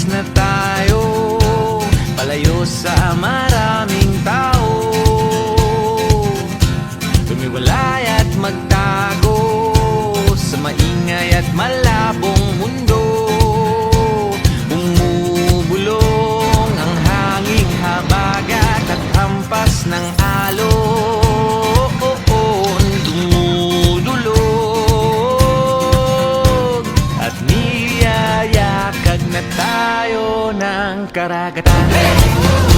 Umalis na tayo, palayo sa maraming tao. Tumiwalay at magtago sa maingay at malabong mundo. Bumubulong ang hanging habagat at hampas ng alon. Dumudulog at niyayakag na tayo ng karagatan.